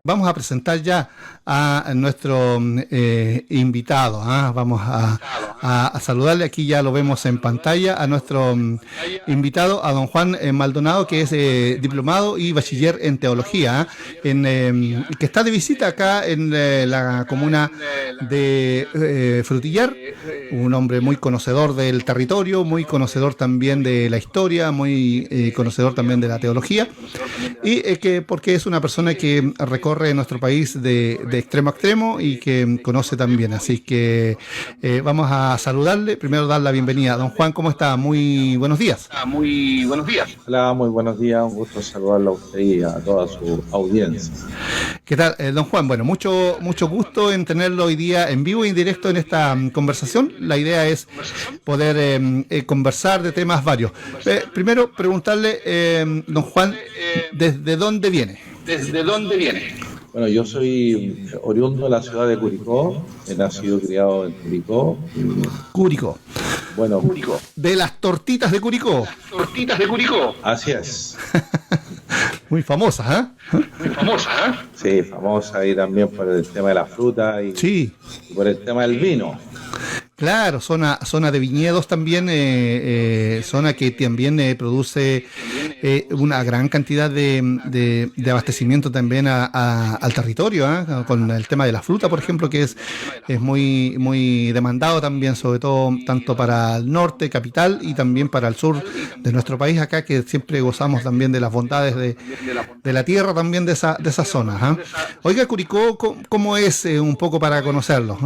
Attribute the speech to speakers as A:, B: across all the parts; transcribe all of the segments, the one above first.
A: vamos a presentar ya a nuestro invitado. Vamos a saludarle, aquí ya lo vemos en pantalla, a nuestro invitado, a don Juan Maldonado, que es diplomado y bachiller en teología, que está de visita acá en la comuna de Frutillar, un hombre muy conocedor del territorio, muy conocedor también de la historia, muy conocedor también de la teología, y porque es una persona que recorre nuestro país de extremo a extremo y que conoce también. Así que vamos a saludarle, primero dar la bienvenida. Don Juan, ¿cómo está? Muy buenos días.
B: Muy buenos días. Hola, muy buenos días. Un gusto saludarlo a usted y a toda su audiencia.
A: ¿Qué tal, don Juan? Bueno, mucho gusto en tenerlo hoy día en vivo y en directo en esta conversación. La idea es poder conversar de temas varios. Primero, preguntarle, don Juan, ¿desde dónde viene?
B: ¿Desde dónde viene? Bueno, yo soy oriundo de la ciudad de Curicó. He nacido y criado en Curicó.
A: Curicó.
B: Bueno,
A: Curicó. De las tortitas de Curicó.
B: Las tortitas de Curicó. Así es.
A: Muy famosa,
B: Muy famosa, Sí, famosa y también por el tema de la fruta y,
A: sí,
B: y por el tema del vino.
A: Claro, zona de viñedos también, zona que también produce una gran cantidad de abastecimiento también al territorio, con el tema de la fruta, por ejemplo, que es muy demandado también, sobre todo tanto para el norte, capital, y también para el sur de nuestro país, acá que siempre gozamos también de las bondades de la tierra también de esa zona. Oiga, Curicó, ¿cómo es un poco para conocerlo?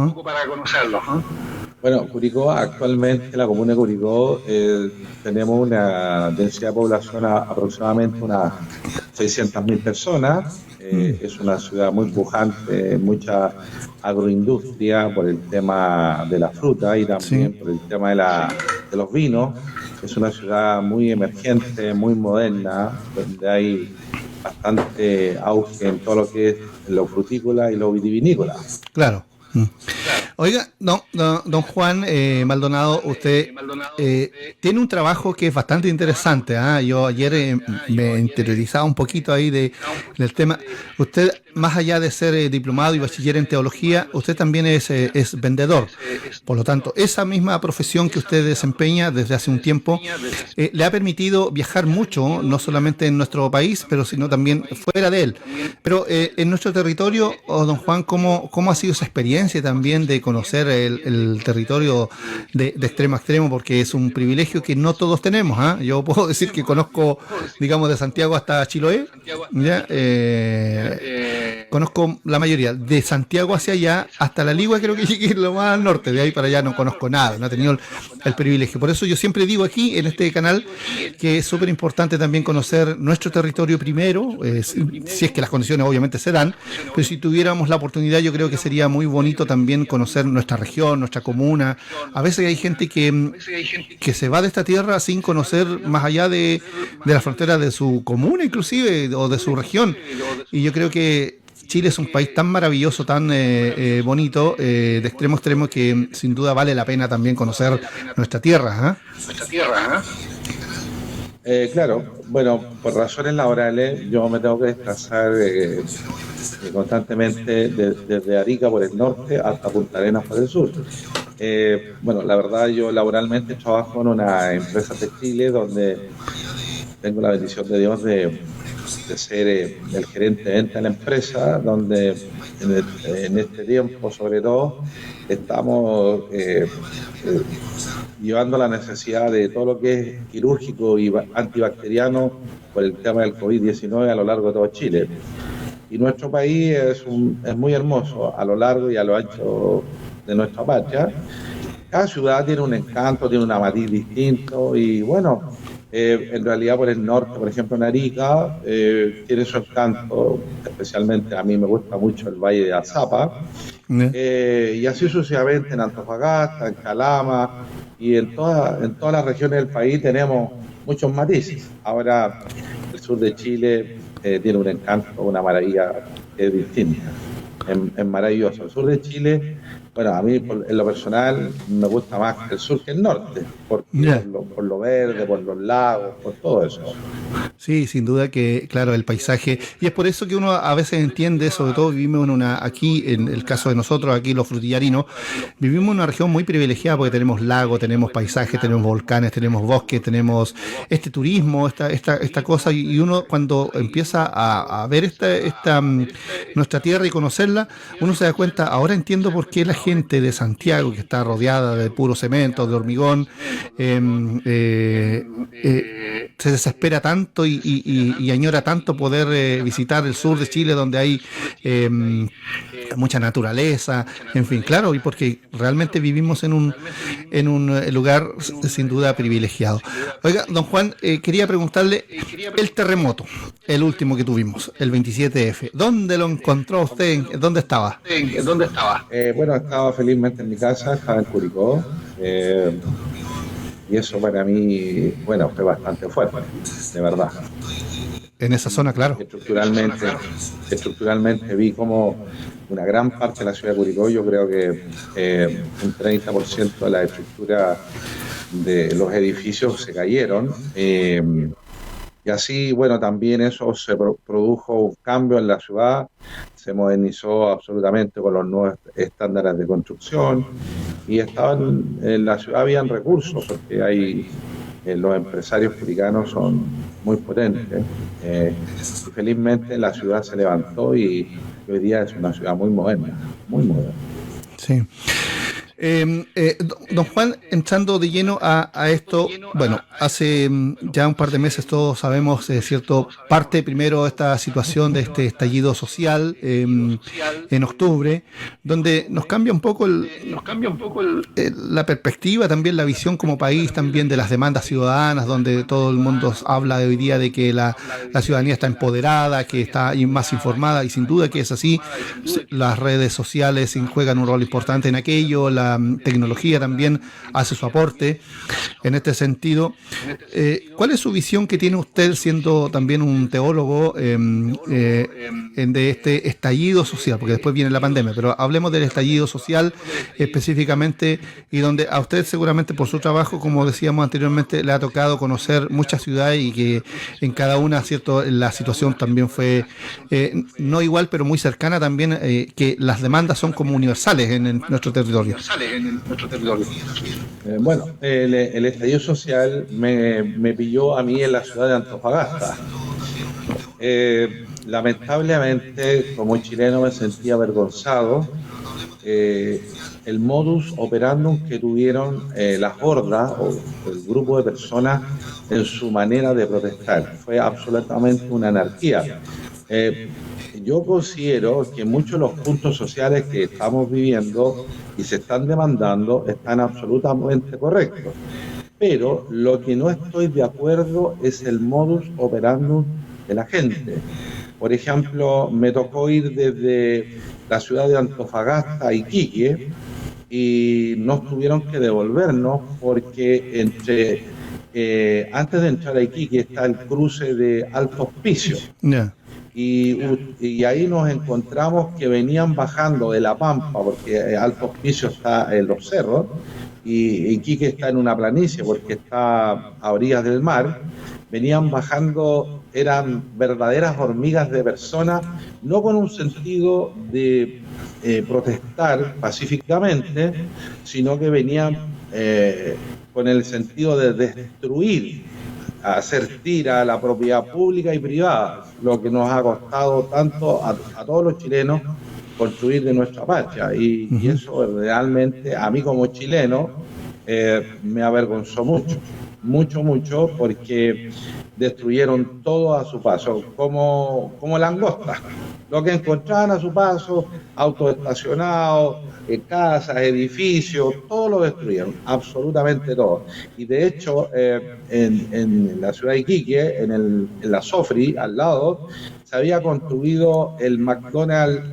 B: Bueno, Curicó, actualmente, la comuna de Curicó, tenemos una densidad de población aproximadamente unas 600.000 personas. Es una ciudad muy pujante, mucha agroindustria por el tema de la fruta y también por el tema de los vinos. Es una ciudad muy emergente, muy moderna, donde hay bastante auge en todo lo que es lo frutícola y lo vitivinícola.
A: Claro. Oiga, don Juan Maldonado, usted tiene un trabajo que es bastante interesante. Yo ayer me interiorizaba un poquito ahí del tema. Usted, más allá de ser diplomado y bachiller en teología, usted también es vendedor. Por lo tanto, esa misma profesión que usted desempeña desde hace un tiempo le ha permitido viajar mucho, no solamente en nuestro país, pero sino también fuera de él. Pero en nuestro territorio, don Juan, ¿cómo ha sido esa experiencia también de conocer el territorio de extremo a extremo? Porque es un privilegio que no todos tenemos. Yo puedo decir que conozco, digamos, de Santiago hasta Chiloé, ¿ya? Conozco la mayoría. De Santiago hacia allá, hasta La Ligua, creo que llegué lo más al norte. De ahí para allá no conozco nada, no he tenido el privilegio. Por eso yo siempre digo aquí, en este canal, que es súper importante también conocer nuestro territorio primero, si es que las condiciones obviamente se dan, pero si tuviéramos la oportunidad, yo creo que sería muy bonito también conocer nuestra región, nuestra comuna. A veces hay gente que se va de esta tierra sin conocer más allá de la frontera de su comuna inclusive, o de su región. Y yo creo que Chile es un país tan maravilloso, tan bonito, de extremo a extremo, que sin duda vale la pena también conocer nuestra tierra.
B: Claro, bueno, por razones laborales yo me tengo que desplazar constantemente desde Arica por el norte hasta Punta Arenas por el sur. Bueno, la verdad yo laboralmente trabajo en una empresa textil donde tengo la bendición de Dios de ser el gerente de venta de la empresa, donde en este tiempo sobre todo estamos llevando la necesidad de todo lo que es quirúrgico y antibacteriano por el tema del COVID-19 a lo largo de todo Chile. Y nuestro país es muy hermoso a lo largo y a lo ancho de nuestra patria. Cada ciudad tiene un encanto, tiene un matiz distinto y bueno, en realidad por el norte, por ejemplo en Arica, tiene su encanto, especialmente a mí me gusta mucho el Valle de Azapa, y así sucesivamente en Antofagasta, en Calama y en todas las regiones del país tenemos muchos matices. Ahora el sur de Chile tiene un encanto, una maravilla distinta, es maravilloso. El sur de Chile, bueno, a mí en lo personal me gusta más el sur que el norte, porque por lo verde, por los lagos, por todo eso.
A: Sí, sin duda que, claro, el paisaje, y es por eso que uno a veces entiende, sobre todo vivimos aquí, en el caso de nosotros, aquí los frutillarinos, vivimos en una región muy privilegiada porque tenemos lago, tenemos paisajes, tenemos volcanes, tenemos bosques, tenemos este turismo, esta cosa, y uno cuando empieza a ver nuestra tierra y conocerla, uno se da cuenta, ahora entiendo por qué la gente de Santiago, que está rodeada de puro cemento, de hormigón, se desespera tanto y añora tanto poder visitar el sur de Chile donde hay mucha naturaleza, en fin, claro, y porque realmente vivimos en un lugar sin duda privilegiado. Oiga, don Juan, quería preguntarle el terremoto, el último que tuvimos, el 27F, ¿dónde lo encontró usted? ¿Dónde estaba?
B: Bueno, estaba felizmente en mi casa, estaba en Curicó. Y eso para mí, bueno, fue bastante fuerte, de verdad.
A: En esa zona, claro.
B: Estructuralmente vi como una gran parte de la ciudad de Curicó, yo creo que un 30% de la estructura de los edificios se cayeron. Y así, bueno, también eso se produjo un cambio en la ciudad, se modernizó absolutamente con los nuevos estándares de construcción y en la ciudad habían recursos, porque los empresarios curicanos son muy potentes. Y felizmente la ciudad se levantó y hoy día es una ciudad muy moderna, muy moderna.
A: Sí. Don Juan, entrando de lleno a esto, bueno, hace ya un par de meses todos sabemos, cierto, parte primero esta situación de este estallido social en octubre, donde nos cambia un poco la perspectiva, también la visión como país, también de las demandas ciudadanas, donde todo el mundo habla de hoy día de que la ciudadanía está empoderada, que está más informada, y sin duda que es así. Las redes sociales juegan un rol importante en aquello, la tecnología también hace su aporte en este sentido. ¿Cuál es su visión que tiene usted siendo también un teólogo de este estallido social? Porque después viene la pandemia, pero hablemos del estallido social específicamente, y donde a usted seguramente por su trabajo, como decíamos anteriormente, le ha tocado conocer muchas ciudades y que en cada una, cierto, la situación también fue no igual, pero muy cercana también, que las demandas son como universales en nuestro territorio.
B: Bueno, el estallido social me pilló a mí en la ciudad de Antofagasta. Lamentablemente, como chileno, me sentía avergonzado. El modus operandum que tuvieron las hordas o el grupo de personas en su manera de protestar fue absolutamente una anarquía. Yo considero que muchos de los puntos sociales que estamos viviendo y se están demandando están absolutamente correctos. Pero lo que no estoy de acuerdo es el modus operandum de la gente. Por ejemplo, me tocó ir desde la ciudad de Antofagasta a Iquique y nos tuvieron que devolvernos porque antes de entrar a Iquique está el cruce de Alto Hospicio.
A: Yeah.
B: Y ahí nos encontramos que venían bajando de La Pampa, porque Alto Hospicio está en los cerros, y Iquique está en una planicie, porque está a orillas del mar. Venían bajando, eran verdaderas hormigas de personas, no con un sentido de protestar pacíficamente, sino que venían con el sentido de destruir, hacer tira a la propiedad pública y privada, lo que nos ha costado tanto a todos los chilenos construir de nuestra patria. Y eso realmente, a mí como chileno, me avergonzó mucho, porque destruyeron todo a su paso, como langostas. Lo que encontraban a su paso, autos estacionados, casas, edificios, todo lo destruyeron, absolutamente todo. Y de hecho, en la ciudad de Iquique, en la Sofri, al lado, se había construido el McDonald's,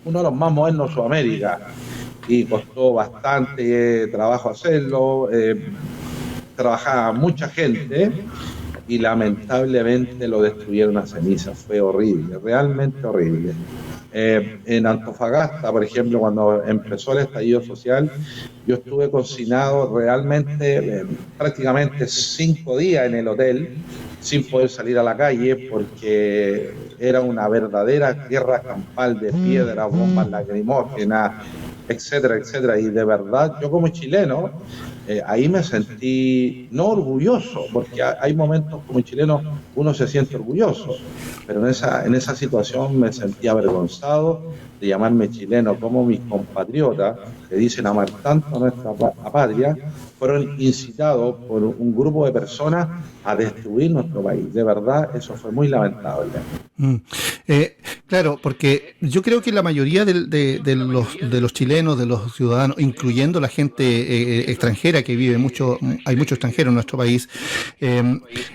B: uno de los más modernos de Sudamérica, y costó bastante trabajo hacerlo, trabajaba mucha gente, y lamentablemente lo destruyeron a cenizas. Fue horrible, realmente horrible. En Antofagasta, por ejemplo, cuando empezó el estallido social, yo estuve confinado realmente prácticamente 5 días en el hotel sin poder salir a la calle porque era una verdadera guerra campal de piedras, bombas lacrimógenas, etcétera, etcétera. Y de verdad, yo como chileno, ahí me sentí no orgulloso, porque hay momentos como chileno uno se siente orgulloso, pero en esa situación me sentí avergonzado de llamarme chileno, como mis compatriotas que dicen amar tanto a nuestra patria, fueron incitados por un grupo de personas a destruir nuestro país. De verdad, eso fue muy lamentable.
A: Claro, porque yo creo que la mayoría de los chilenos, de los ciudadanos, incluyendo la gente extranjera que vive hay mucho extranjero en nuestro país,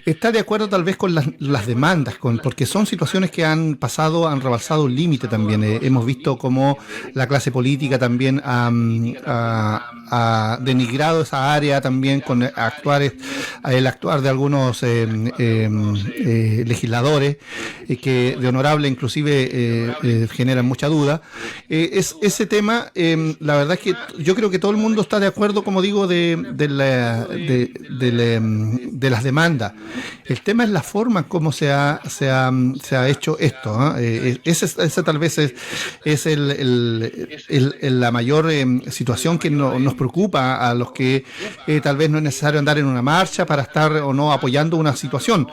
A: está de acuerdo tal vez con las demandas, porque son situaciones que han rebalsado un límite también. Hemos visto cómo la clase política también ha denigrado esa área también con el actuar de algunos legisladores que de honorable inclusive generan mucha duda. Ese tema, la verdad es que yo creo que todo el mundo está de acuerdo, como digo, de las demandas. El tema es la forma en cómo se ha hecho esto, ¿eh? Ese tal vez es la mayor situación que nos preocupa a los que tal vez no es necesario andar en una marcha para estar o no apoyando una situación.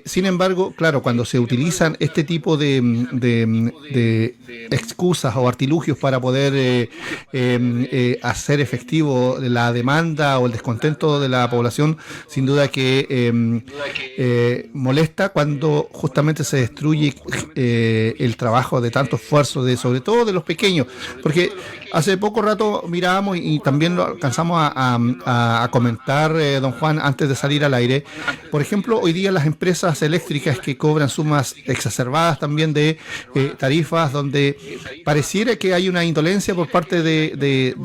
A: Sin embargo, claro, cuando se utilizan este tipo de excusas o artilugios para poder hacer efectivo la demanda o el descontento de la población, sin duda que molesta cuando justamente se destruye el trabajo de tanto esfuerzo, sobre todo de los pequeños, porque hace poco rato mirábamos y también lo alcanzamos a comentar, don Juan, antes de salir al aire. Por ejemplo, hoy día las empresas eléctricas que cobran sumas exacerbadas también de tarifas, donde pareciera que hay una indolencia por parte de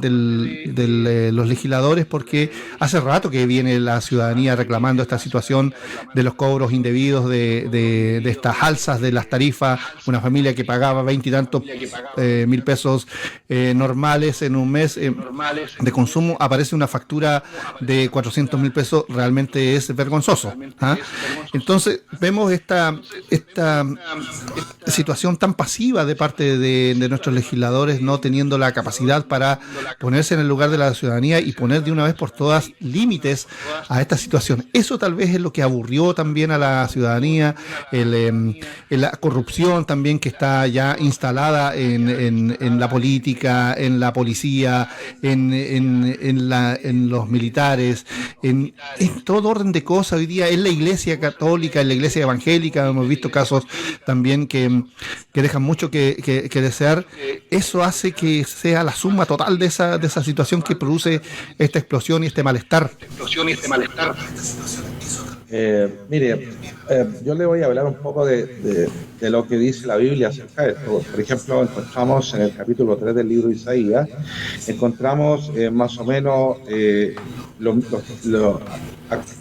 A: los legisladores, porque hace rato que viene la ciudadanía reclamando esta situación de los cobros indebidos de estas alzas de las tarifas. Una familia que pagaba 20 y tantos mil pesos normales en un mes de consumo, aparece una factura de 400.000 pesos, realmente es vergonzoso. Entonces vemos esta situación tan pasiva de parte de nuestros legisladores, no teniendo la capacidad para ponerse en el lugar de la ciudadanía y poner de una vez por todas límites a esta situación. Eso tal vez es lo que aburrió también a la ciudadanía, la corrupción también que está ya instalada en la política, en la policía, en los militares, en todo orden de cosas hoy día, en la iglesia católica, en la iglesia evangélica. Hemos visto casos también que dejan mucho que desear. Eso hace que sea la suma total de esa situación que produce esta explosión y este malestar.
B: Mire, yo le voy a hablar un poco de lo que dice la Biblia acerca de esto. Por ejemplo, encontramos en el capítulo 3 del libro de Isaías, encontramos más o menos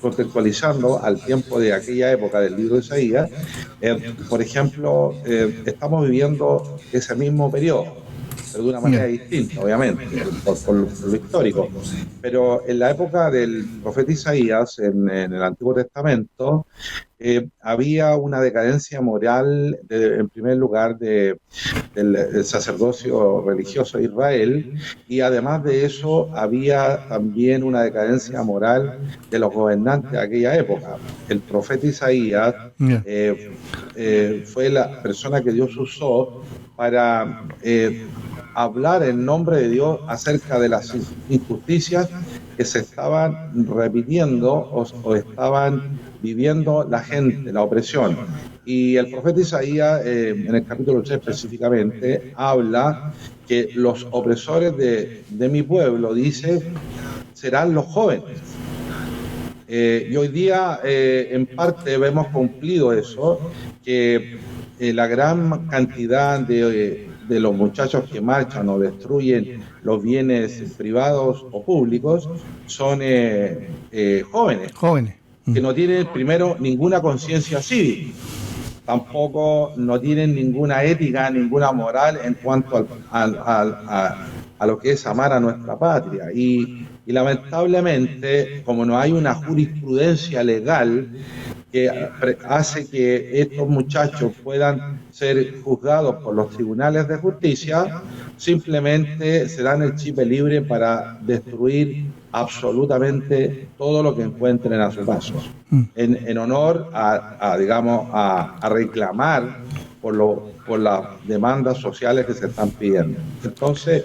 B: contextualizando al tiempo de aquella época del libro de Isaías. Por ejemplo, estamos viviendo ese mismo periodo, pero de una manera distinta, obviamente, por lo histórico. Pero en la época del profeta Isaías, en el Antiguo Testamento, había una decadencia moral, en primer lugar, del sacerdocio religioso de Israel, y además de eso había también una decadencia moral de los gobernantes de aquella época. El profeta Isaías fue la persona que Dios usó para hablar en nombre de Dios acerca de las injusticias que se estaban repitiendo o estaban viviendo la gente, la opresión. Y el profeta Isaías, en el capítulo 3 específicamente, habla que los opresores de mi pueblo, dice, serán los jóvenes. Y hoy día, en parte, vemos cumplido eso, que la gran cantidad de los muchachos que marchan o destruyen los bienes privados o públicos son jóvenes. que no tienen, primero, ninguna conciencia cívica, tampoco no tienen ninguna ética, ninguna moral en cuanto a lo que es amar a nuestra patria. Y lamentablemente, como no hay una jurisprudencia legal que hace que estos muchachos puedan ser juzgados por los tribunales de justicia, simplemente se dan el chip libre para destruir absolutamente todo lo que encuentren a su paso, en honor a reclamar por las demandas sociales que se están pidiendo. Entonces,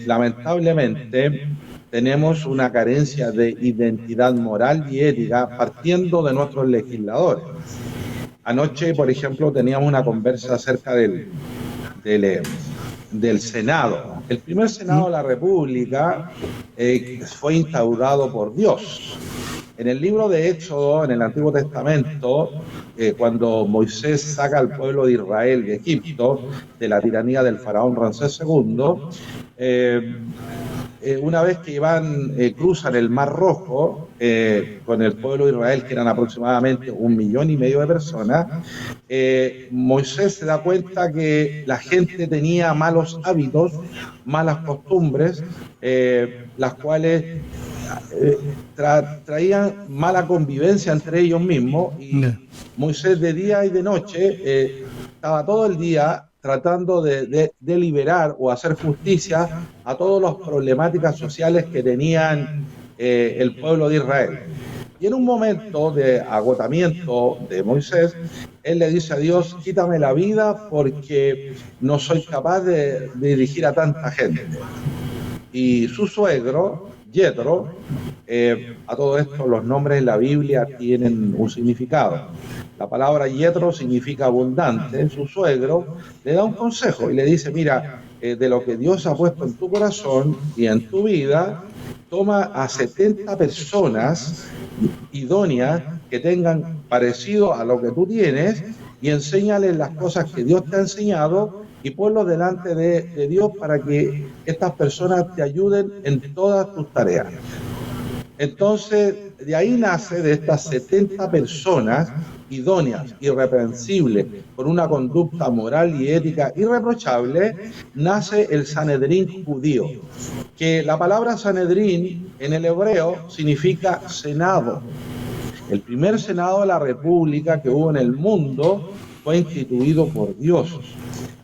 B: lamentablemente, tenemos una carencia de identidad moral y ética partiendo de nuestros legisladores. Anoche, por ejemplo, teníamos una conversa acerca del Senado. El primer Senado de la República fue instaurado por Dios. En el libro de Éxodo, en el Antiguo Testamento, cuando Moisés saca al pueblo de Israel de Egipto, de la tiranía del faraón Ramsés II, una vez que cruzan el Mar Rojo con el pueblo de Israel, que eran aproximadamente 1,5 millones de personas, Moisés se da cuenta que la gente tenía malos hábitos, malas costumbres, las cuales traían mala convivencia entre ellos mismos, y Moisés de día y de noche estaba todo el día tratando de liberar o hacer justicia a todas las problemáticas sociales que tenían el pueblo de Israel. Y en un momento de agotamiento de Moisés, él le dice a Dios: quítame la vida porque no soy capaz de dirigir a tanta gente. Y su suegro, Yetro, a todo esto los nombres en la Biblia tienen un significado. La palabra Yetro significa abundante. Su suegro le da un consejo y le dice: mira, de lo que Dios ha puesto en tu corazón y en tu vida, toma a 70 personas idóneas que tengan parecido a lo que tú tienes y enséñales las cosas que Dios te ha enseñado y ponlos delante de Dios para que estas personas te ayuden en todas tus tareas. Entonces, de ahí nace, de estas 70 personas idóneas, irreprensibles, con una conducta moral y ética irreprochable, nace el Sanedrín judío, que la palabra Sanedrín en el hebreo significa senado. El primer senado de la República que hubo en el mundo fue instituido por Dios.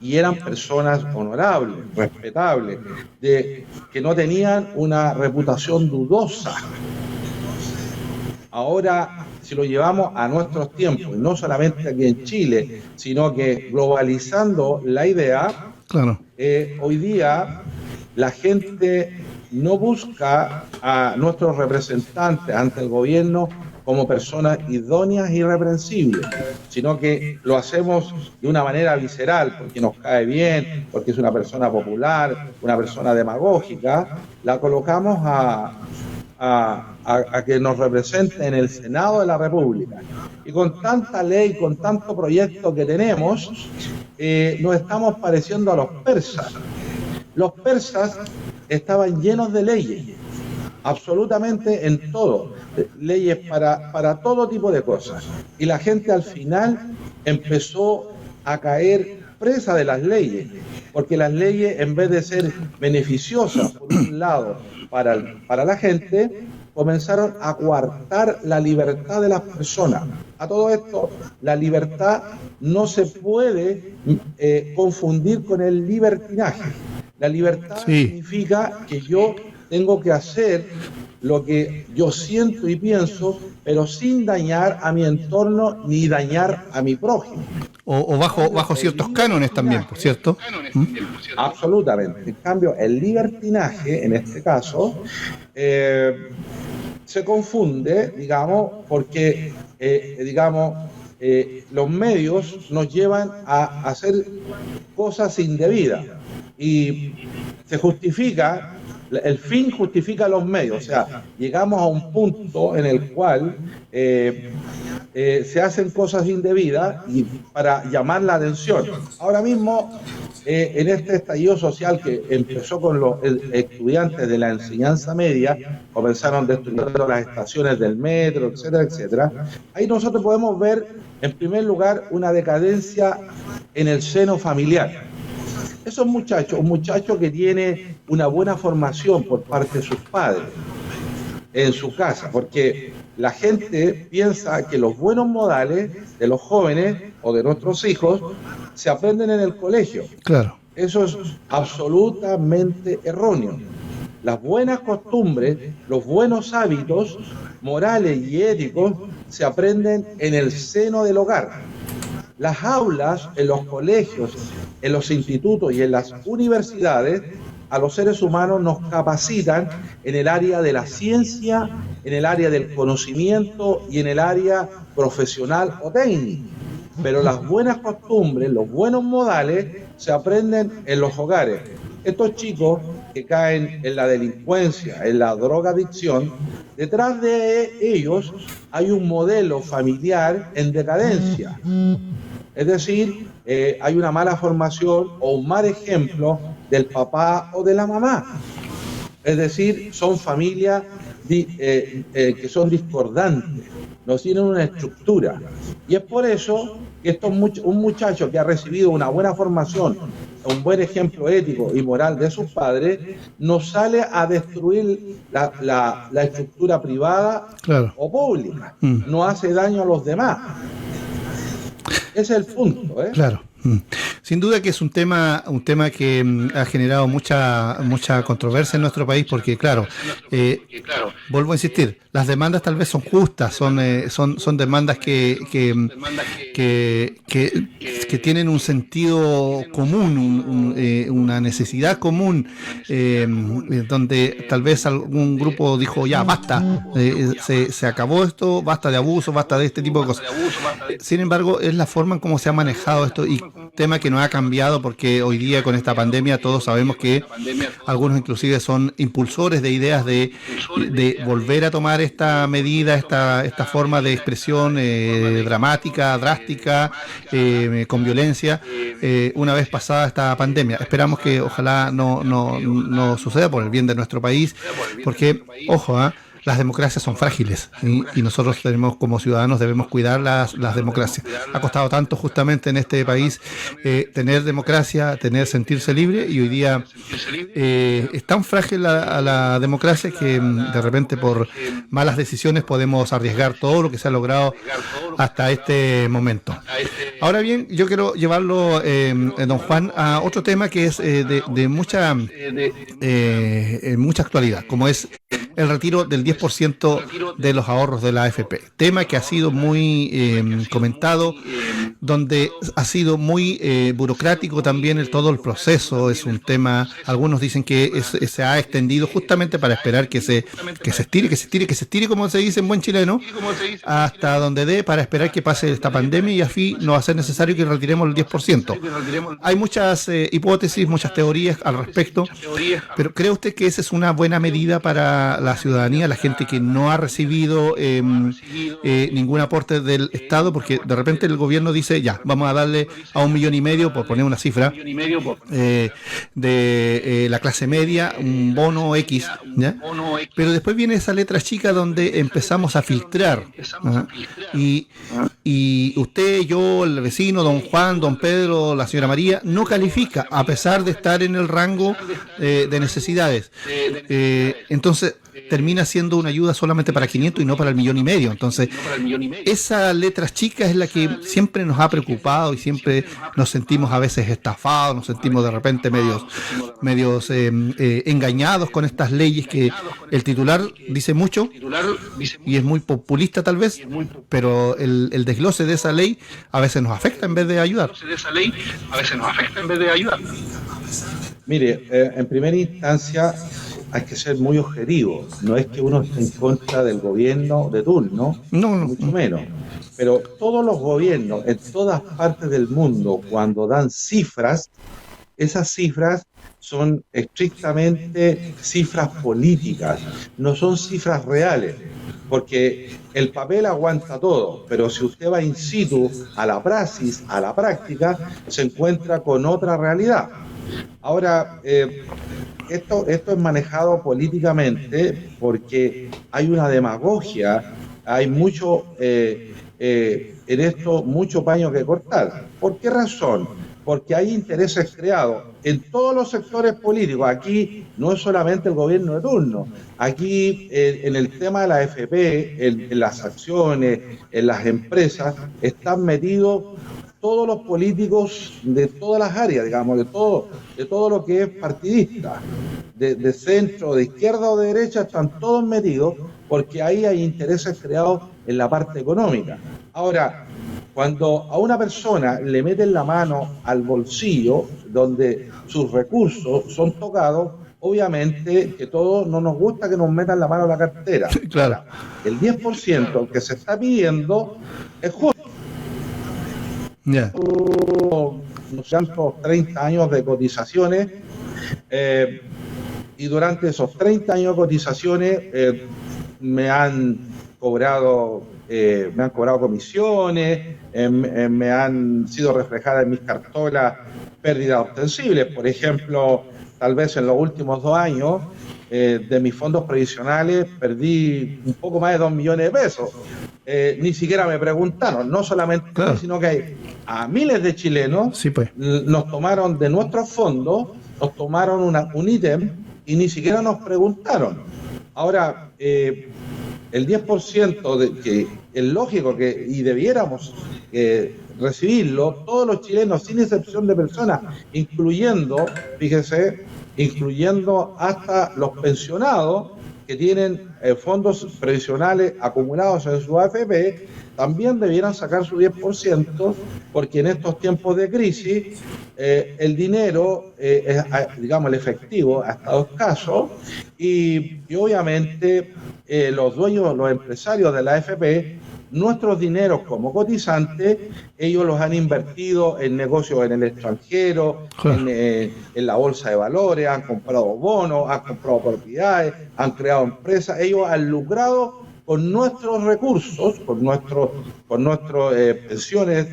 B: Y eran personas honorables, respetables, que no tenían una reputación dudosa. Ahora, si lo llevamos a nuestros tiempos, no solamente aquí en Chile, sino que globalizando la idea,
A: claro.
B: Hoy día la gente no busca a nuestros representantes ante el gobierno como personas idóneas e irreprensibles, sino que lo hacemos de una manera visceral, porque nos cae bien, porque es una persona popular, una persona demagógica, la colocamos a que nos represente en el Senado de la República. Y con tanta ley, con tanto proyecto que tenemos, nos estamos pareciendo a los persas. Los persas estaban llenos de leyes, absolutamente en todo, leyes para todo tipo de cosas. Y la gente al final empezó a caer presa de las leyes, porque las leyes, en vez de ser beneficiosas por un lado para la gente, comenzaron a coartar la libertad de las personas. A todo esto, la libertad no se puede confundir con el libertinaje. La libertad significa que yo tengo que hacer lo que yo siento y pienso, pero sin dañar a mi entorno ni dañar a mi prójimo.
A: O bajo ciertos cánones también, por cierto.
B: Absolutamente. En cambio, el libertinaje, en este caso, se confunde, digamos, porque, los medios nos llevan a hacer cosas indebidas y se justifica. El fin justifica los medios, o sea, llegamos a un punto en el cual se hacen cosas indebidas y para llamar la atención. Ahora mismo en este estallido social que empezó con los estudiantes de la enseñanza media, comenzaron destruyendo las estaciones del metro, etcétera, etcétera. Ahí nosotros podemos ver, en primer lugar, una decadencia en el seno familiar. Esos muchachos, un muchacho que tiene una buena formación por parte de sus padres en su casa, porque la gente piensa que los buenos modales de los jóvenes o de nuestros hijos se aprenden en el colegio.
A: Claro.
B: Eso es absolutamente erróneo. Las buenas costumbres, los buenos hábitos morales y éticos se aprenden en el seno del hogar. Las aulas, en los colegios, en los institutos y en las universidades, a los seres humanos nos capacitan en el área de la ciencia, en el área del conocimiento y en el área profesional o técnico. Pero las buenas costumbres, los buenos modales se aprenden en los hogares. Estos chicos que caen en la delincuencia, en la drogadicción, detrás de ellos hay un modelo familiar en decadencia. Es decir, hay una mala formación o un mal ejemplo del papá o de la mamá. Es decir, son familias que son discordantes, no tienen una estructura. Y es por eso que un muchacho que ha recibido una buena formación, un buen ejemplo ético y moral de sus padres, no sale a destruir la estructura privada, claro, o pública. No hace daño a los demás. Ese es el punto, ¿eh?
A: Claro. Sin duda que es un tema que ha generado mucha controversia en nuestro país porque, claro, vuelvo a insistir, las demandas tal vez son justas, son demandas que tienen un sentido común, una necesidad común, donde tal vez algún grupo dijo, ya, basta, se acabó esto, basta de abuso, basta de este tipo de cosas. Sin embargo, es la forma en cómo se ha manejado esto y tema que no ha cambiado porque hoy día con esta pandemia todos sabemos que algunos inclusive son impulsores de ideas de volver a tomar esta medida, esta forma de expresión dramática, drástica, con violencia, una vez pasada esta pandemia. Esperamos que ojalá no suceda por el bien de nuestro país, porque, ojo, las democracias son frágiles y nosotros como ciudadanos debemos cuidar las democracias. Ha costado tanto justamente en este país tener democracia, sentirse libre, y hoy día es tan frágil la democracia que de repente por malas decisiones podemos arriesgar todo lo que se ha logrado hasta este momento. Ahora bien, yo quiero llevarlo, don Juan, a otro tema que es de mucha actualidad, como es el retiro del 10% de los ahorros de la AFP. Tema que ha sido muy comentado, donde ha sido muy burocrático también todo el proceso. Es un tema, algunos dicen que se ha extendido justamente para esperar que se estire, como se dice en buen chileno, hasta donde dé, para esperar que pase esta pandemia y así no va a ser necesario que retiremos el 10%. Hay muchas hipótesis, muchas teorías al respecto, pero ¿cree usted que esa es una buena medida para la ciudadanía, la gente que no ha recibido ningún aporte del Estado? Porque de repente el gobierno dice, ya, vamos a darle a 1,5 millones, por poner una cifra, de la clase media, un bono X, ¿ya? Pero después viene esa letra chica donde empezamos a filtrar, y usted, yo, el vecino, don Juan, don Pedro, la señora María, no califica, a pesar de estar en el rango de necesidades. Entonces termina siendo una ayuda solamente para 500 y no para el 1,5 millones. Entonces, esa letra chica es la que siempre nos ha preocupado y siempre nos sentimos a veces estafados, nos sentimos de repente medios engañados con estas leyes que el titular dice mucho y es muy populista tal vez, pero el desglose de esa ley a veces nos afecta en vez de ayudar.
B: Mire, en primera instancia hay que ser muy objetivo. No es que uno esté en contra del gobierno de turno, no, mucho menos. Pero todos los gobiernos en todas partes del mundo, cuando dan cifras, esas cifras son estrictamente cifras políticas, no son cifras reales, porque el papel aguanta todo, pero si usted va in situ a la praxis, a la práctica, se encuentra con otra realidad. Ahora, esto es manejado políticamente porque hay una demagogia, hay mucho, en esto, mucho paño que cortar. ¿Por qué razón? Porque hay intereses creados en todos los sectores políticos. Aquí no es solamente el gobierno de turno. Aquí, en el tema de la AFP, en las acciones, en las empresas, están metidos todos los políticos de todas las áreas, digamos, de todo lo que es partidista, de centro, de izquierda o de derecha, están todos metidos porque ahí hay intereses creados en la parte económica. Ahora, cuando a una persona le meten la mano al bolsillo, donde sus recursos son tocados, obviamente que todos no nos gusta que nos metan la mano a la cartera.
A: Claro.
B: El 10% que se está pidiendo es justo.
A: Yeah.
B: Unos 30 años de cotizaciones, y durante esos 30 años de cotizaciones me han cobrado comisiones, me han sido reflejadas en mis cartolas pérdidas ostensibles. Por ejemplo, tal vez en los últimos 2 años, de mis fondos previsionales perdí un poco más de 2 millones de pesos. Ni siquiera me preguntaron, no solamente a mí, sino que a miles de chilenos.
A: Sí, pues.
B: Nos tomaron de nuestros fondos, nos tomaron un ítem y ni siquiera nos preguntaron. Ahora, el 10% de que es lógico que y debiéramos recibirlo todos los chilenos sin excepción de personas, incluyendo, fíjese, incluyendo hasta los pensionados que tienen fondos previsionales acumulados en su AFP, también debieran sacar su 10%, porque en estos tiempos de crisis el dinero, digamos el efectivo, ha estado escaso y obviamente los dueños, los empresarios de la AFP, nuestros dineros como cotizantes, ellos los han invertido en negocios en el extranjero, en la bolsa de valores, han comprado bonos, han comprado propiedades, han creado empresas, ellos han lucrado con nuestros recursos, con nuestras pensiones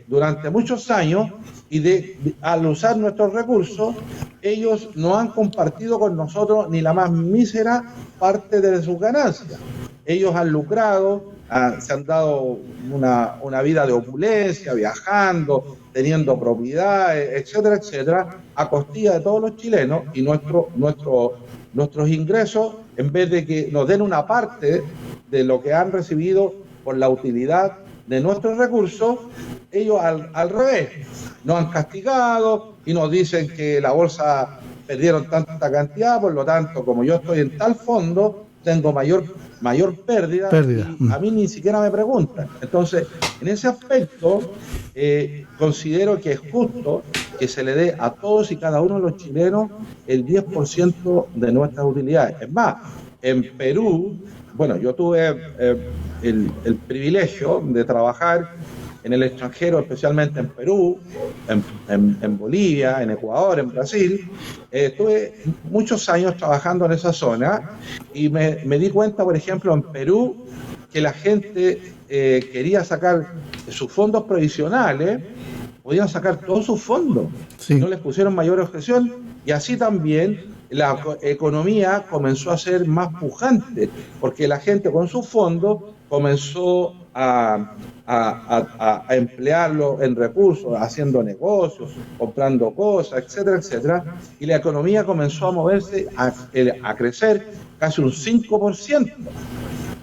B: durante muchos años, y al usar nuestros recursos, ellos no han compartido con nosotros ni la más mísera parte de sus ganancias. Ellos han lucrado, se han dado una vida de opulencia, viajando, teniendo propiedades, etcétera, etcétera, a costilla de todos los chilenos, y nuestros ingresos, en vez de que nos den una parte de lo que han recibido por la utilidad de nuestros recursos, ellos al revés, nos han castigado y nos dicen que la bolsa perdieron tanta cantidad, por lo tanto, como yo estoy en tal fondo, tengo mayor pérdida. Y a mí ni siquiera me preguntan. Entonces, en ese aspecto, considero que es justo que se le dé a todos y cada uno de los chilenos el 10% de nuestras utilidades. Es más, en Perú, bueno, yo tuve el privilegio de trabajar en el extranjero, especialmente en Perú, en Bolivia, en Ecuador, en Brasil. Estuve muchos años trabajando en esa zona y me di cuenta, por ejemplo, en Perú, que la gente quería sacar sus fondos provisionales, podían sacar todos sus fondos, sí. No les pusieron mayor objeción, y así también la economía comenzó a ser más pujante, porque la gente con sus fondos comenzó a emplearlo en recursos, haciendo negocios, comprando cosas, etcétera, etcétera, y la economía comenzó a moverse, a crecer casi un 5%.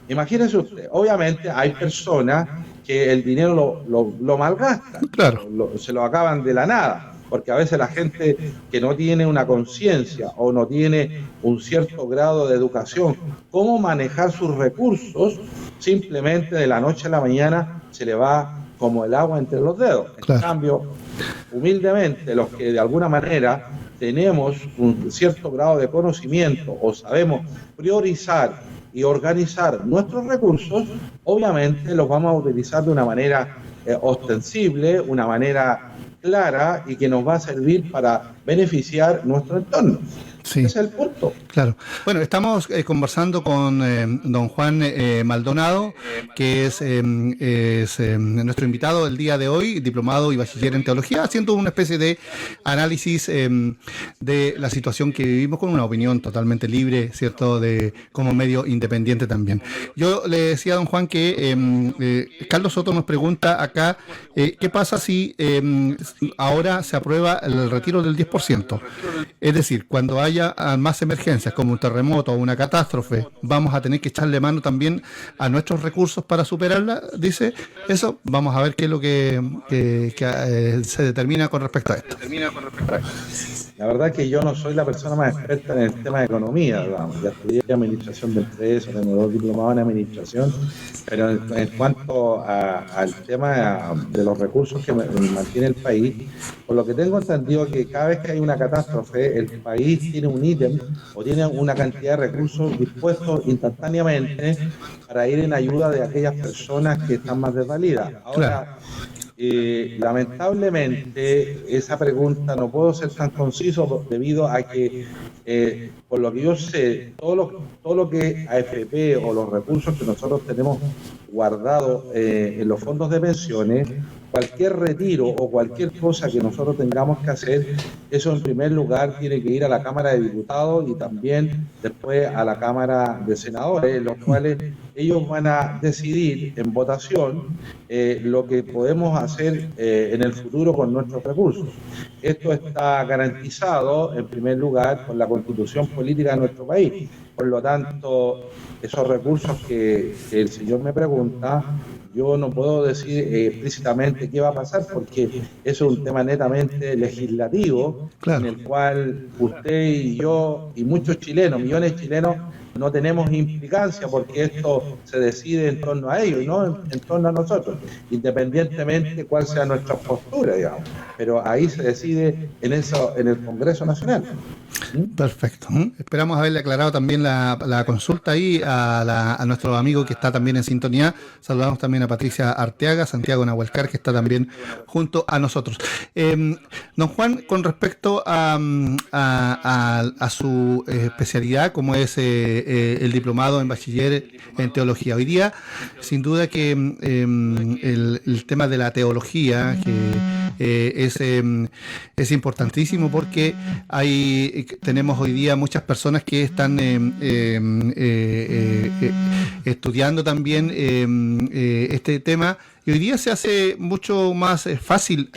B: Imagínese usted, obviamente hay personas que el dinero lo malgastan,
A: claro.
B: Se lo acaban de la nada, porque a veces la gente que no tiene una conciencia o no tiene un cierto grado de educación, cómo manejar sus recursos, simplemente de la noche a la mañana se le va como el agua entre los dedos. Claro. En cambio, humildemente, los que de alguna manera tenemos un cierto grado de conocimiento o sabemos priorizar y organizar nuestros recursos, obviamente los vamos a utilizar de una manera ostensible, una manera clara y que nos va a servir para beneficiar nuestro entorno.
A: Sí.
B: Ese es el punto.
A: Claro. Bueno, estamos conversando con don Juan Maldonado, que es nuestro invitado el día de hoy, diplomado y bachiller en teología, haciendo una especie de análisis de la situación que vivimos con una opinión totalmente libre, ¿cierto?, de como medio independiente también. Yo le decía a don Juan que Carlos Soto nos pregunta acá, ¿qué pasa si ahora se aprueba el retiro del 10%? Es decir, cuando haya más emergencias como un terremoto o una catástrofe, vamos a tener que echarle mano también a nuestros recursos para superarla, dice eso. Vamos a ver qué es lo que se determina con respecto a esto.
B: La verdad es que yo no soy la persona más experta en el tema de economía, digamos. Ya estudié administración de empresas, tengo 2 diplomados en administración, pero en cuanto al tema de los recursos que mantiene el país, por lo que tengo entendido que cada vez que hay una catástrofe, el país tiene un ítem o tiene una cantidad de recursos dispuestos instantáneamente para ir en ayuda de aquellas personas que están más desvalidas. Ahora, lamentablemente esa pregunta no puedo ser tan conciso debido a que por lo que yo sé, todo lo que AFP o los recursos que nosotros tenemos guardados en los fondos de pensiones, cualquier retiro o cualquier cosa que nosotros tengamos que hacer, eso en primer lugar tiene que ir a la Cámara de Diputados y también después a la Cámara de Senadores, los cuales ellos van a decidir en votación lo que podemos hacer en el futuro con nuestros recursos. Esto está garantizado en primer lugar por la Constitución política de nuestro país. Por lo tanto, esos recursos que el señor me pregunta, yo no puedo decir explícitamente qué va a pasar porque eso es un tema netamente legislativo, claro, en el cual usted y yo y muchos chilenos, millones de chilenos, no tenemos implicancia porque esto se decide en torno a ellos, no en torno a nosotros, independientemente de cuál sea nuestra postura, digamos. Pero ahí se decide en el Congreso Nacional.
A: Perfecto. Esperamos haberle aclarado también la consulta ahí a nuestro amigo que está también en sintonía. Saludamos también a Patricia Arteaga, Santiago Nahuelcar, que está también junto a nosotros. Don Juan, con respecto a su especialidad, como es el diplomado en bachiller en teología. Hoy día, sin duda que el tema de la teología es importantísimo porque tenemos hoy día muchas personas que están estudiando también este tema. Y hoy día se hace mucho más fácil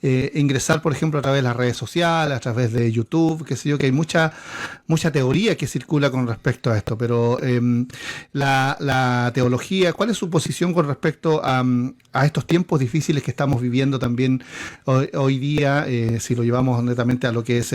A: ingresar, por ejemplo, a través de las redes sociales, a través de YouTube, qué sé yo, que hay mucha teoría que circula con respecto a esto. Pero la teología, ¿cuál es su posición con respecto a estos tiempos difíciles que estamos viviendo también hoy día, si lo llevamos netamente a lo que es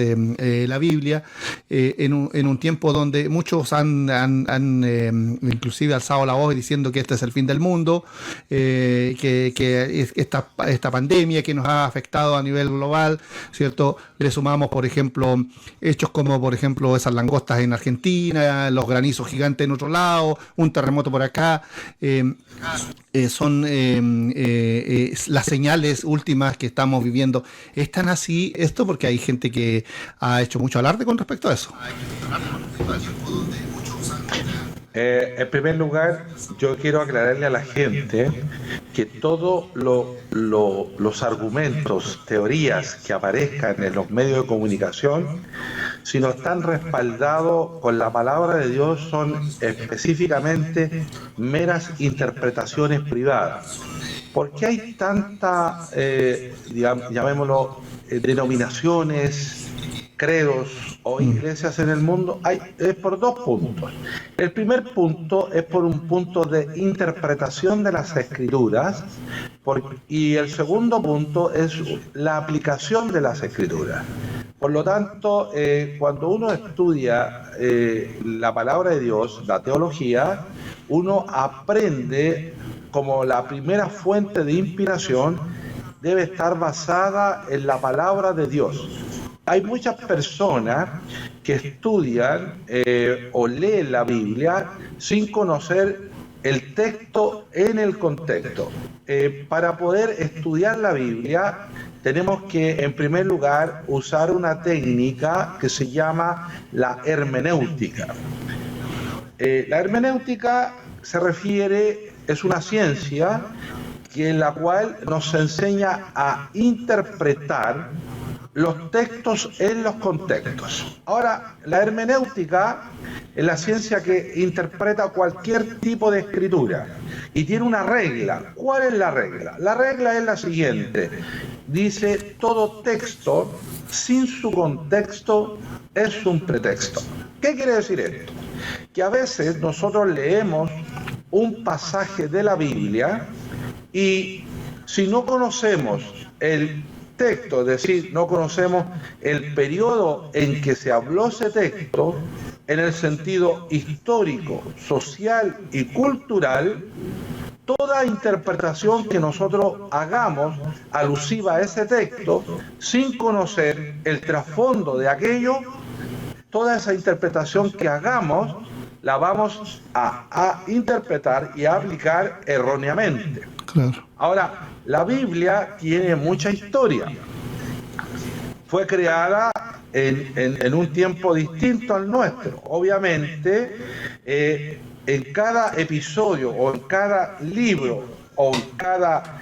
A: la Biblia, en un tiempo donde muchos han inclusive alzado la voz diciendo que este es el fin del mundo, que esta pandemia que nos ha afectado a nivel global, ¿cierto? Le sumamos, por ejemplo, hechos como, por ejemplo, esas langostas en Argentina, los granizos gigantes en otro lado, un terremoto por acá. Son las señales últimas que estamos viviendo. ¿Es tan así esto? Porque hay gente que ha hecho mucho alarde con respecto a eso.
B: En primer lugar, yo quiero aclararle a la gente que todos los argumentos, teorías que aparezcan en los medios de comunicación, si no están respaldados con la palabra de Dios, son específicamente meras interpretaciones privadas. ¿Por qué hay tantas, llamémoslo, denominaciones, credos o iglesias en el mundo? Es por 2 puntos. El primer punto es por un punto de interpretación de las escrituras y el segundo punto es la aplicación de las escrituras. Por lo tanto, cuando uno estudia la palabra de Dios, la teología, uno aprende como la primera fuente de inspiración debe estar basada en la palabra de Dios. Hay muchas personas que estudian o leen la Biblia sin conocer el texto en el contexto. Para poder estudiar la Biblia tenemos que, en primer lugar, usar una técnica que se llama la hermenéutica. La hermenéutica es una ciencia en la cual nos enseña a interpretar los textos en los contextos. Ahora, la hermenéutica es la ciencia que interpreta cualquier tipo de escritura y tiene una regla. ¿Cuál es la regla? La regla es la siguiente. Dice, todo texto sin su contexto es un pretexto. ¿Qué quiere decir esto? Que a veces nosotros leemos un pasaje de la Biblia y si no conocemos el texto, es decir, no conocemos el periodo en que se habló ese texto, en el sentido histórico, social y cultural, toda interpretación que nosotros hagamos alusiva a ese texto, sin conocer el trasfondo de aquello, toda esa interpretación que hagamos, la vamos a interpretar y a aplicar erróneamente.
A: Claro.
B: Ahora, la Biblia tiene mucha historia. Fue creada en un tiempo distinto al nuestro. Obviamente, en cada episodio o en cada libro o en cada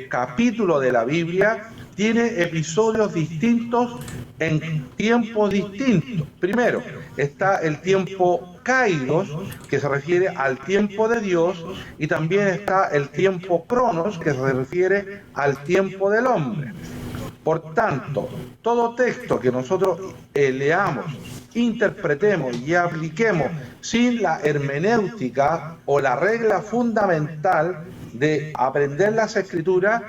B: capítulo de la Biblia tiene episodios distintos en tiempos distintos. Primero, está el tiempo Kairos, que se refiere al tiempo de Dios, y también está el tiempo Cronos, que se refiere al tiempo del hombre. Por tanto, todo texto que nosotros leamos, interpretemos y apliquemos sin la hermenéutica o la regla fundamental de aprender las escrituras,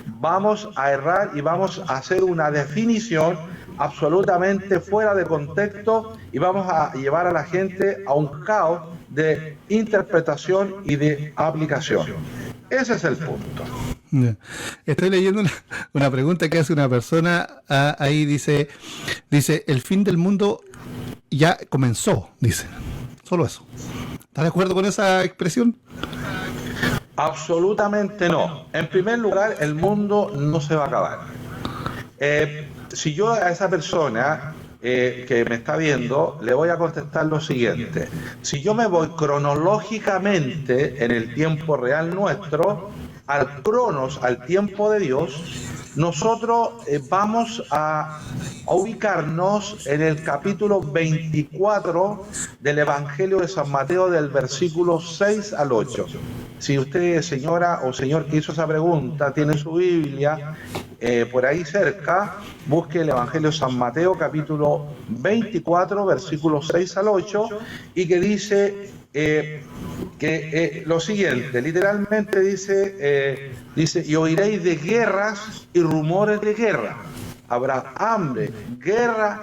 B: vamos a errar y vamos a hacer una definición absolutamente fuera de contexto y vamos a llevar a la gente a un caos de interpretación y de aplicación. Ese es el punto.
A: Estoy leyendo una pregunta que hace una persona, ahí dice, el fin del mundo ya comenzó, dice. Solo eso. ¿Estás de acuerdo con esa expresión?
B: Absolutamente no. En primer lugar, el mundo no se va a acabar. Si yo a esa persona que me está viendo, le voy a contestar lo siguiente. Si yo me voy cronológicamente en el tiempo real nuestro, al Cronos, al tiempo de Dios, nosotros vamos a ubicarnos en el capítulo 24 del Evangelio de San Mateo, del versículo 6 al 8. Si usted, señora o señor que hizo esa pregunta, tiene su Biblia por ahí cerca, busque el Evangelio de San Mateo, capítulo 24, versículos 6 al 8, y que dice lo siguiente, literalmente dice, y oiréis de guerras y rumores de guerra. Habrá hambre, guerra,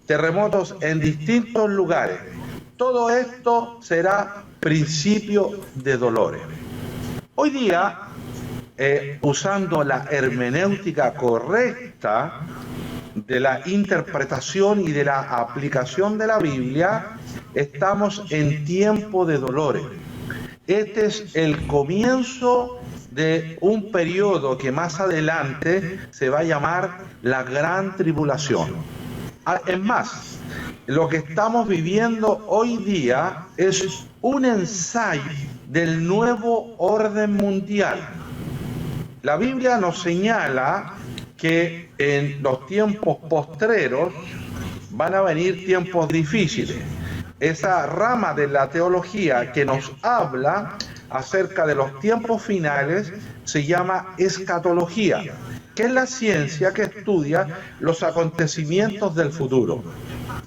B: terremotos en distintos lugares. Todo esto será principio de dolores. Hoy día, usando la hermenéutica correcta de la interpretación y de la aplicación de la Biblia, estamos en tiempo de dolores. Este es el comienzo de un periodo que más adelante se va a llamar la Gran Tribulación. Es más, lo que estamos viviendo hoy día es un ensayo del nuevo orden mundial. La Biblia nos señala que en los tiempos postreros van a venir tiempos difíciles. Esa rama de la teología que nos habla acerca de los tiempos finales se llama escatología, que es la ciencia que estudia los acontecimientos del futuro.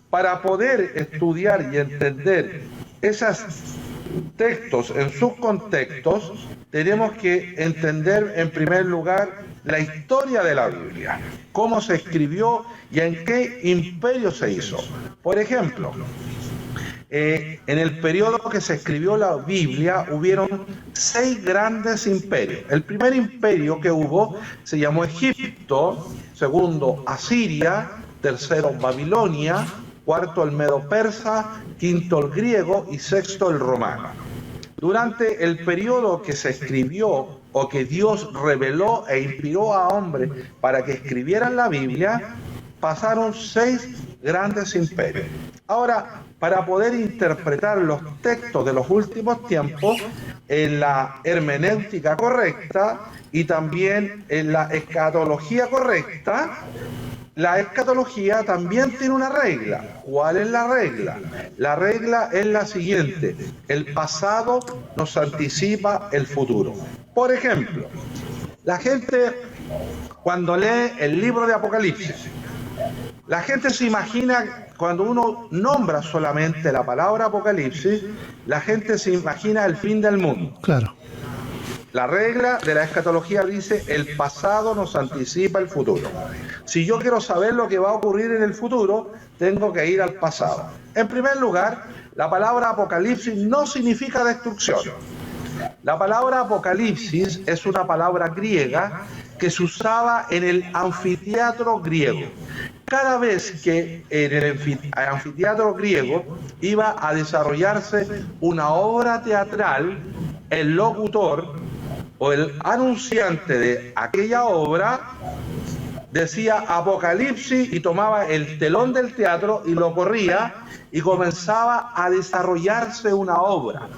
B: Para poder estudiar y entender esos textos en sus contextos, tenemos que entender en primer lugar la historia de la Biblia, cómo se escribió y en qué imperio se hizo. Por ejemplo, en el periodo que se escribió la Biblia hubieron 6 grandes imperios. El primer imperio que hubo se llamó Egipto, segundo Asiria, tercero Babilonia, cuarto el Medo-Persa, quinto el griego y sexto el romano. Durante el periodo que se escribió o que Dios reveló e inspiró a hombres para que escribieran la Biblia, pasaron 6 grandes imperios. Ahora, para poder interpretar los textos de los últimos tiempos en la hermenéutica correcta y también en la escatología correcta, la escatología también tiene una regla. ¿Cuál es la regla? La regla es la siguiente: el pasado nos anticipa el futuro. Por ejemplo, la gente cuando lee el libro de Apocalipsis, la gente se imagina, cuando uno nombra solamente la palabra Apocalipsis, la gente se imagina el fin del mundo.
A: Claro.
B: La regla de la escatología dice: el pasado nos anticipa el futuro. Si yo quiero saber lo que va a ocurrir en el futuro, tengo que ir al pasado. En primer lugar, la palabra Apocalipsis no significa destrucción. La palabra Apocalipsis es una palabra griega que se usaba en el anfiteatro griego. Cada vez que en el anfiteatro griego iba a desarrollarse una obra teatral, el locutor o el anunciante de aquella obra decía Apocalipsis y tomaba el telón del teatro y lo corría y comenzaba a desarrollarse una obra.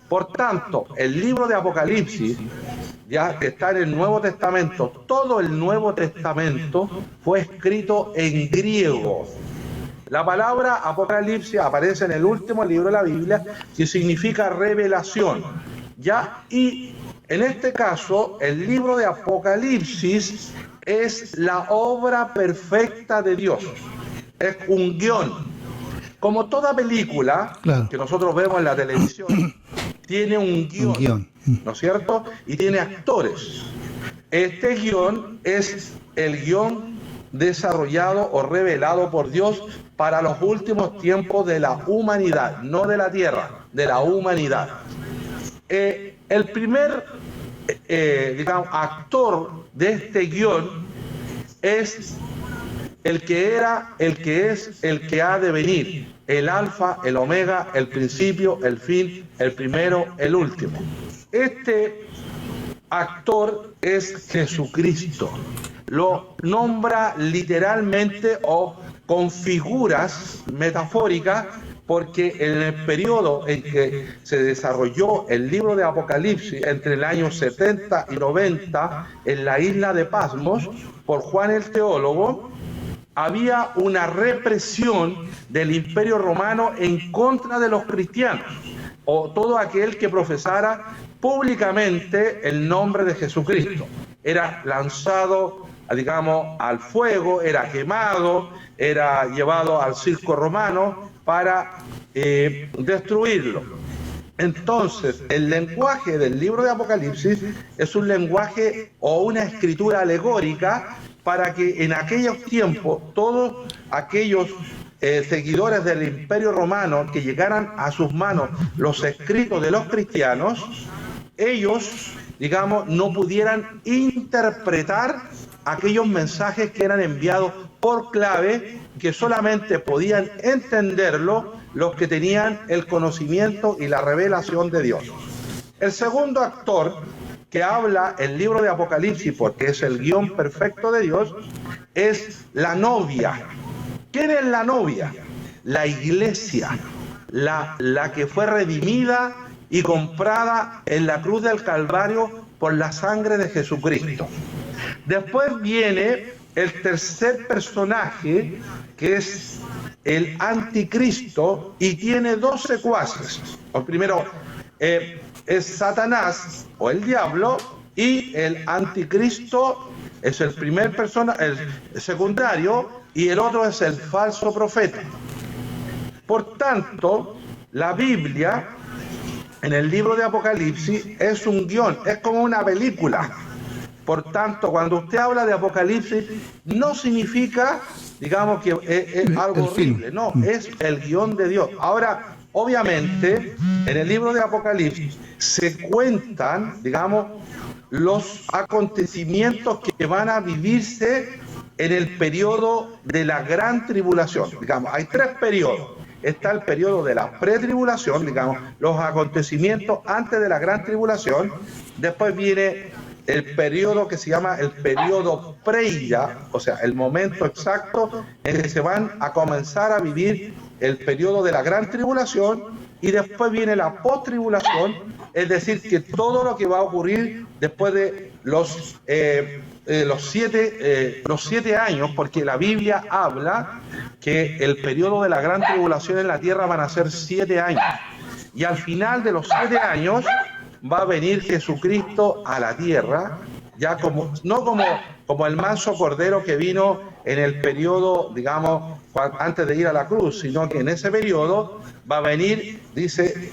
B: Por tanto, el libro de Apocalipsis, ya que está en el Nuevo Testamento, todo el Nuevo Testamento fue escrito en griego. La palabra Apocalipsis aparece en el último libro de la Biblia, que significa revelación. ¿Ya? Y en este caso, el libro de Apocalipsis es la obra perfecta de Dios. Es un guión. Como toda película, claro, que nosotros vemos en la televisión, tiene un guión, ¿no es cierto? Y tiene actores. Este guión es el guión desarrollado o revelado por Dios para los últimos tiempos de la humanidad, no de la tierra, de la humanidad. El primer, actor de este guión es el que era, el que es, el que ha de venir, el alfa, el omega, el principio, el fin, el primero, el último. Este actor es Jesucristo. Lo nombra literalmente o con figuras metafóricas, porque en el periodo en que se desarrolló el libro de Apocalipsis, entre el año 70 y 90, en la isla de Patmos, por Juan el Teólogo, había una represión del Imperio Romano en contra de los cristianos, o todo aquel que profesara públicamente el nombre de Jesucristo. Era lanzado, digamos, al fuego, era quemado, era llevado al circo romano para destruirlo. Entonces, el lenguaje del libro de Apocalipsis es un lenguaje o una escritura alegórica para que en aquellos tiempos todos aquellos seguidores del Imperio Romano que llegaran a sus manos los escritos de los cristianos, ellos, digamos, no pudieran interpretar aquellos mensajes que eran enviados por clave, que solamente podían entenderlo los que tenían el conocimiento y la revelación de Dios. El segundo actor que habla el libro de Apocalipsis, porque es el guión perfecto de Dios, es la novia. ¿Quién es la novia? La iglesia, la que fue redimida y comprada en la cruz del Calvario por la sangre de Jesucristo. Después viene el tercer personaje, que es el anticristo, y tiene 2 secuaces. El primero es Satanás o el diablo, y el anticristo es el primer el secundario, y el otro es el falso profeta. Por tanto, la Biblia en el libro de Apocalipsis es un guión, es como una película. Por tanto, cuando usted habla de Apocalipsis, no significa, digamos, que es algo horrible, no, es el guión de Dios. Ahora, obviamente, en el libro de Apocalipsis se cuentan, digamos, los acontecimientos que van a vivirse en el periodo de la gran tribulación. Digamos, hay 3 periodos. Está el periodo de la pretribulación, digamos, los acontecimientos antes de la gran tribulación. después viene el periodo que se llama el periodo preya, o sea, el momento exacto en que se van a comenzar a vivir el periodo de la gran tribulación, y después viene la post-tribulación, es decir, que todo lo que va a ocurrir después de los 7 años, porque la Biblia habla que el periodo de la gran tribulación en la tierra van a ser 7 años, y al final de los 7 años va a venir Jesucristo a la tierra, ya no como el manso cordero que vino en el periodo, digamos, antes de ir a la cruz, sino que en ese periodo va a venir, dice,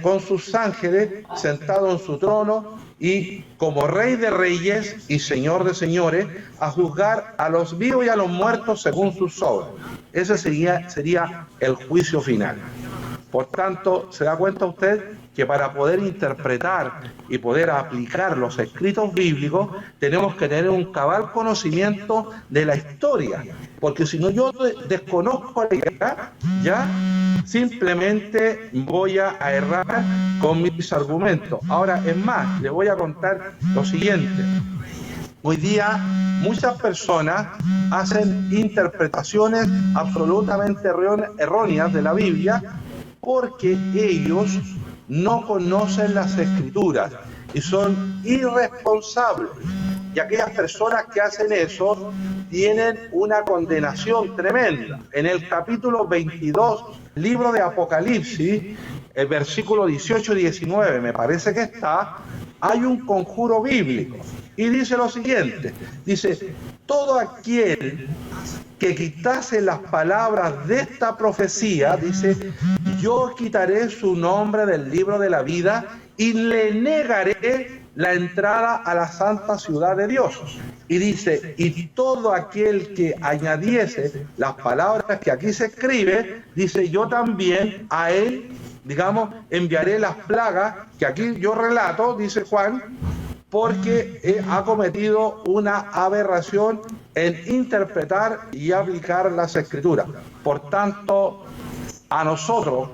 B: con sus ángeles, sentado en su trono, y como Rey de Reyes y Señor de Señores, a juzgar a los vivos y a los muertos según sus obras. Ese sería el juicio final. Por tanto, ¿se da cuenta usted que para poder interpretar y poder aplicar los escritos bíblicos tenemos que tener un cabal conocimiento de la historia? Porque si no, yo desconozco la historia, ya simplemente voy a errar con mis argumentos. Ahora, es más, le voy a contar lo siguiente. Hoy día muchas personas hacen interpretaciones absolutamente erróneas de la Biblia porque ellos no conocen las Escrituras y son irresponsables. Y aquellas personas que hacen eso tienen una condenación tremenda. En el capítulo 22, libro de Apocalipsis, el versículo 18 y 19, me parece que está, hay un conjuro bíblico. Y dice lo siguiente, dice, todo aquel que quitase las palabras de esta profecía, dice, yo quitaré su nombre del libro de la vida y le negaré la entrada a la santa ciudad de Dios. Y dice, y todo aquel que añadiese las palabras que aquí se escribe, dice, yo también a él, digamos, enviaré las plagas que aquí yo relato, dice Juan, porque ha cometido una aberración en interpretar y aplicar las Escrituras. Por tanto, a nosotros,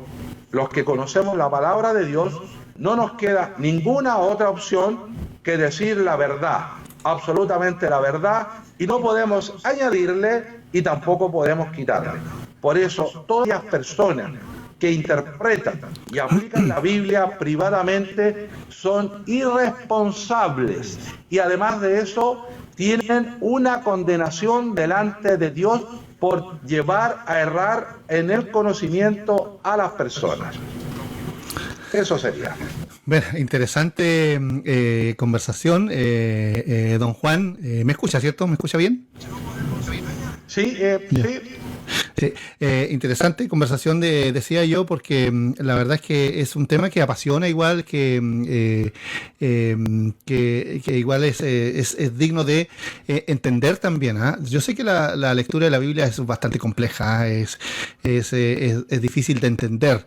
B: los que conocemos la palabra de Dios, no nos queda ninguna otra opción que decir la verdad, absolutamente la verdad, y no podemos añadirle y tampoco podemos quitarle. Por eso, todas las personas que interpretan y aplican la Biblia privadamente son irresponsables y además de eso tienen una condenación delante de Dios por llevar a errar en el conocimiento a las personas. Eso sería.
A: Bueno, interesante conversación. Don Juan, ¿me escucha, cierto? ¿Me escucha bien?
B: Sí, sí.
A: Sí, interesante conversación decía yo, porque la verdad es que es un tema que apasiona igual, que igual es digno de entender también. Yo sé que la lectura de la Biblia es bastante compleja, es difícil de entender,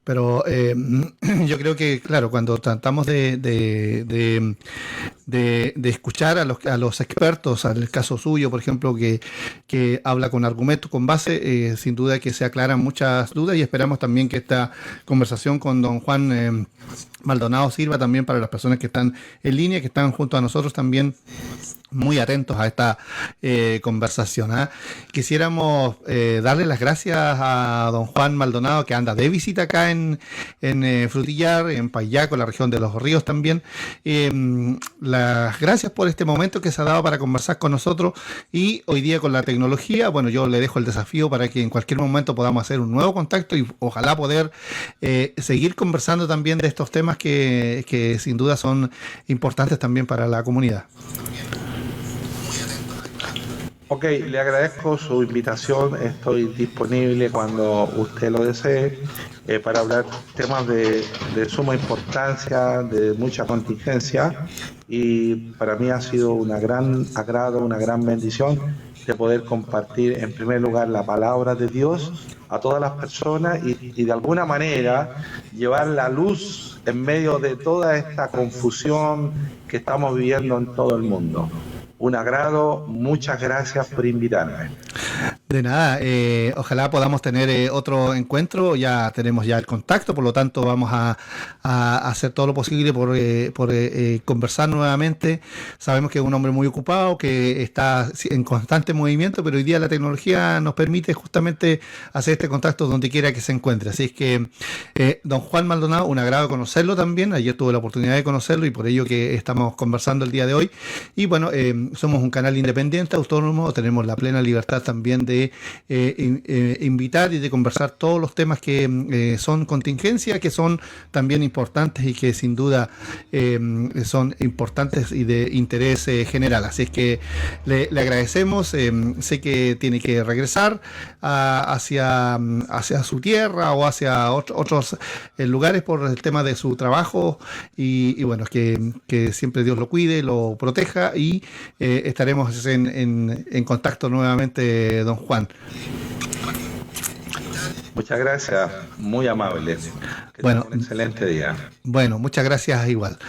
A: pero yo creo que, claro, cuando tratamos de escuchar a los expertos, en el caso suyo, por ejemplo, que habla con argumentos, con base, sin duda que se aclaran muchas dudas y esperamos también que esta conversación con don Juan Maldonado sirva también para las personas que están en línea, que están junto a nosotros también muy atentos a esta conversación. Quisiéramos darle las gracias a don Juan Maldonado, que anda de visita acá en Frutillar, en Payaco, la región de Los Ríos también. Las gracias por este momento que se ha dado para conversar con nosotros, y hoy día con la tecnología, bueno, yo le dejo el desafío para que en cualquier momento podamos hacer un nuevo contacto y ojalá poder seguir conversando también de estos temas que sin duda son importantes también para la comunidad.
B: Ok, le agradezco su invitación, estoy disponible cuando usted lo desee para hablar temas de suma importancia, de mucha contingencia, y para mí ha sido un gran agrado, una gran bendición de poder compartir en primer lugar la palabra de Dios a todas las personas y de alguna manera llevar la luz en medio de toda esta confusión que estamos viviendo en todo el mundo. Un agrado, muchas gracias por invitarme.
A: De nada, ojalá podamos tener otro encuentro, ya tenemos ya el contacto, por lo tanto vamos a hacer todo lo posible por conversar nuevamente. Sabemos que es un hombre muy ocupado, que está en constante movimiento, pero hoy día la tecnología nos permite justamente hacer este contacto donde quiera que se encuentre. Así es que, don Juan Maldonado, un agrado conocerlo también, ayer tuve la oportunidad de conocerlo y por ello que estamos conversando el día de hoy. Y bueno, somos un canal independiente, autónomo, tenemos la plena libertad también de invitar y de conversar todos los temas que son contingencia, que son también importantes y que sin duda son importantes y de interés general. Así es que le agradecemos. Sé que tiene que regresar hacia su tierra o hacia otros lugares por el tema de su trabajo y bueno, que siempre Dios lo cuide, lo proteja y estaremos en contacto nuevamente, don Juan.
B: Muchas gracias, muy amable. Que
A: Bueno,
B: tengan un excelente día.
A: bueno, muchas gracias igual.